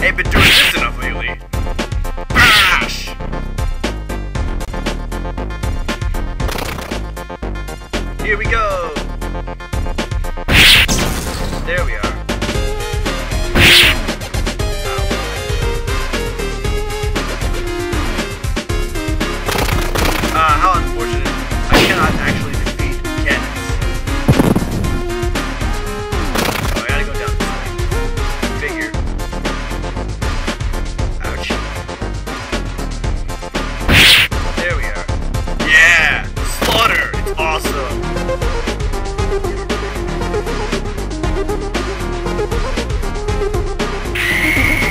Ain't been doing this enough lately. Bash! Here we go! There we are. How unfortunate. I cannot actually defeat cannons. Oh, I gotta go down this way. Figure. Ouch. There we are. Yeah! Slaughter! It's awesome!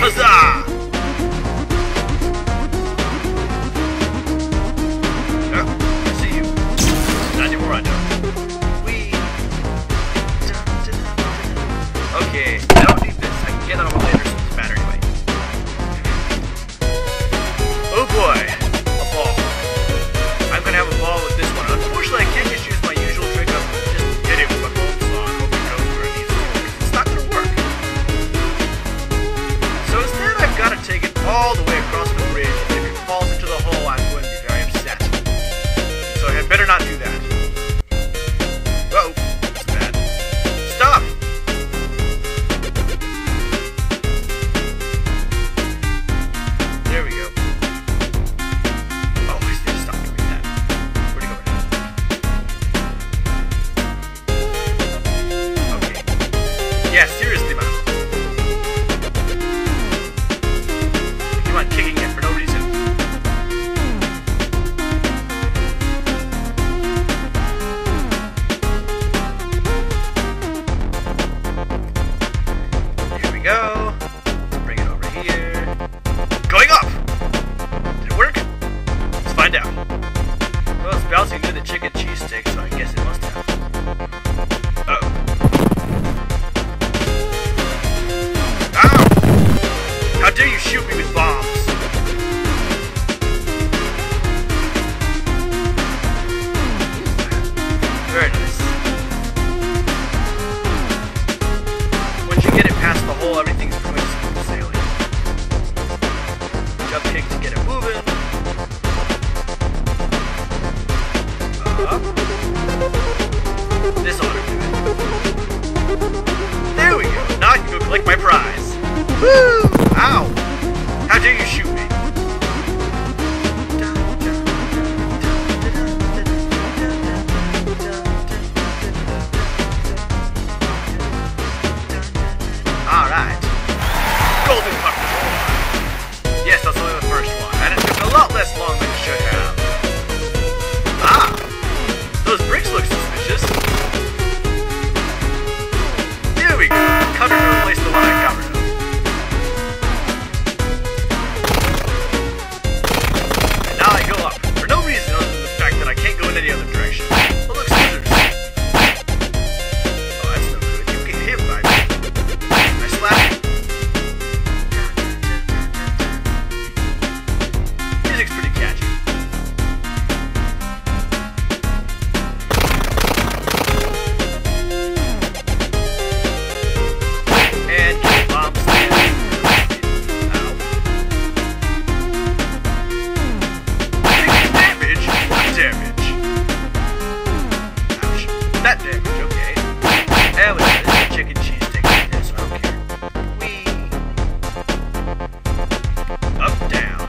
Huzzah! Okay, I don't need this. I can get that on later, so it's bad anyway. Oh boy, a ball. I'm gonna have a ball with this one. Unfortunately, I can't just use my usual trick of just hit it with my Bonesaw and hope it goes where it needs to go. It's not gonna work. So instead, I've got to take it all the way across the bridge, and if it falls into the hole, I'm going to be very upset. So I had better not do that. Uh-oh, that's bad. Stop! There we go. Oh, I should stop doing that. Where'd it go? Okay. Yeah, seriously, man. Keep on kicking it for no reason. Here we go. Bring it over here. Going up! Did it work? Let's find out. Well, it's bouncing near the chicken cheese stick, so I guess it must have. Uh-oh. Ow! How dare you shoot me with bombs? Very nice. Once you get it past the hole, everything's going smooth sailing. Jump kick to get it moving. Up. This ought to do it. There we go. Now I can go collect my prize. Woo! Ow! How dare you shoot me? Alright. Golden puppy. Yes, that's only the first one. And it took a lot less long than it should have. Ah! Those bricks look suspicious. There we go. Cover to replace the one I covered up. And now I go up. For no reason other than the fact that I can't go in any other direction. Oh, look, scissors. Oh, that's no good. You get hit by me. I slap you. Music's pretty catchy. And get bomb stand. Ow. Taking damage? What damage? Ouch. That damage, okay. And with this chicken cheese stick like this, so I don't care. Whee! Up, down.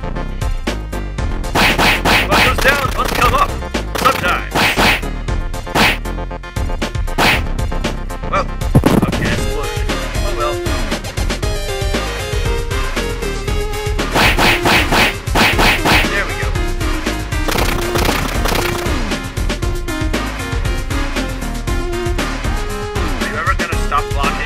What goes down must come up. Sometimes. Well, okay, I exploded. Oh well. There we go. Are you ever gonna stop blocking?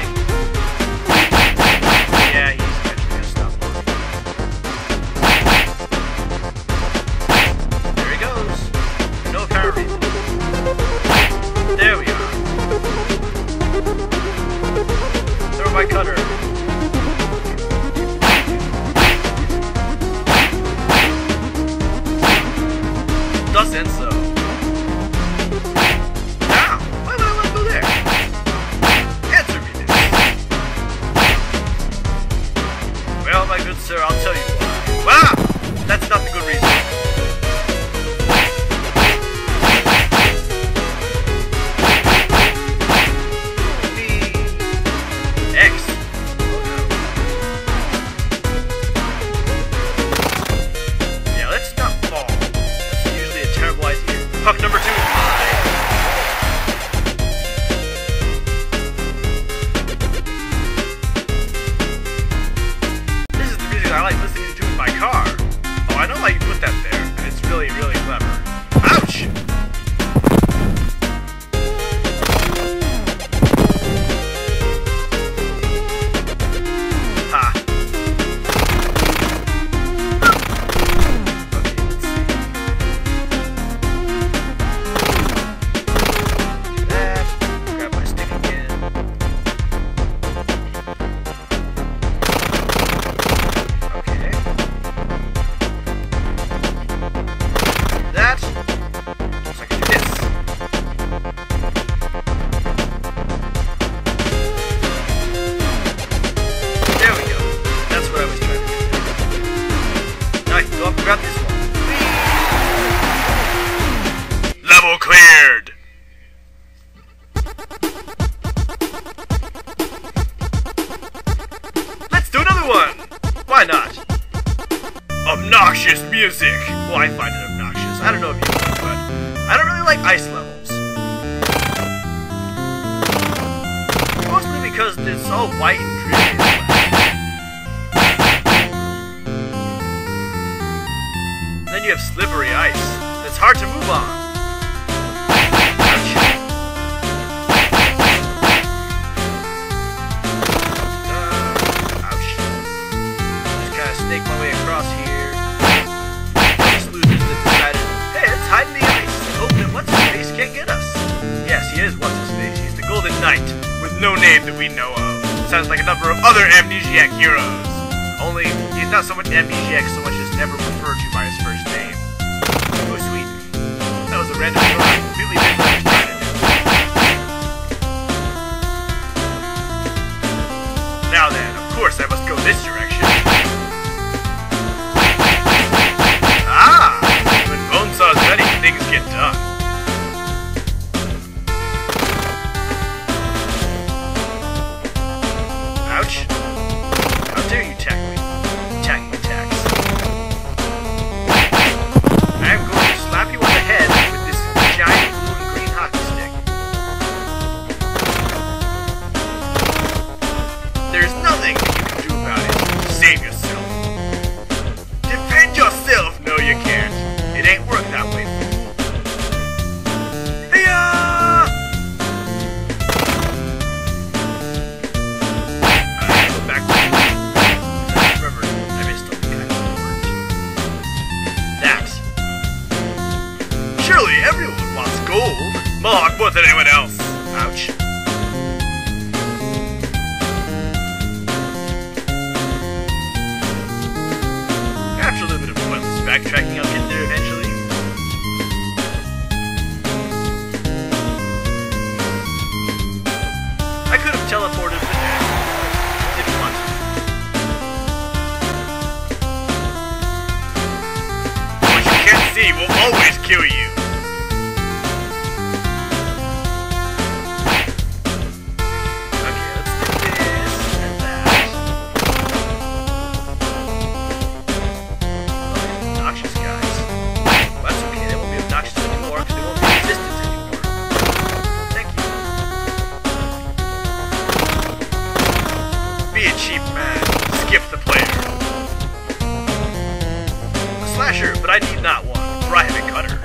obnoxious music. Well, I find it obnoxious. I don't know if you do, but I don't really like ice levels. Mostly because it's all white and dreary. Then you have slippery ice. That's hard to move on. Ouch. Ouch. Just kind of snake my way across here. Just lose this decided. Hey, let's hide in the ice and hope that What's-His-Face can't get us. Yes, he is What's-His-Face. He's the Golden Knight, with no name that we know of. Sounds like a number of other amnesiac heroes. Only, he's not so much amnesiac so much as never referred to by his first name. Oh, sweet. That was a random throw. I completely didn't understand it. Now then, of course I must go this direction. Ah! When Bonesaw's ready, things get done. Ouch. How dare you attack me? Attacking attacks. I'm going to slap you on the head with this giant blue and green hockey stick. There's nothing that you can do about it. Save yourself. Defend yourself! No, you can't. It ain't work that way. Surely everyone wants gold. Mohawk more than anyone else. Ouch. After a little bit of pointless backtracking, I'll get there eventually. I could have teleported, but didn't want to. What you can't see will always kill you. Be a cheap man. Skip the player. A slasher, but I need not one, for I have a cutter.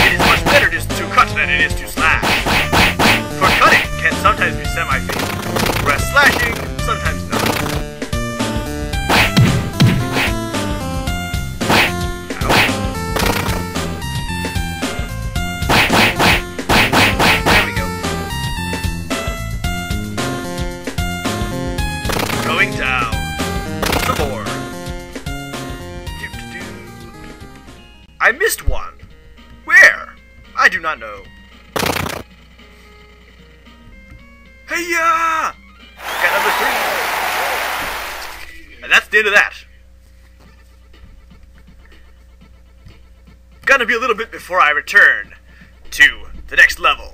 It is much better just to cut than it is to slash. For cutting can sometimes be semi-fatal, whereas slashing, sometimes not. There we go. Going down. Some more. I missed one. Where? I do not know. Hey-ya! Got number 3. And that's the end of that. Gonna be a little bit before I return to the next level.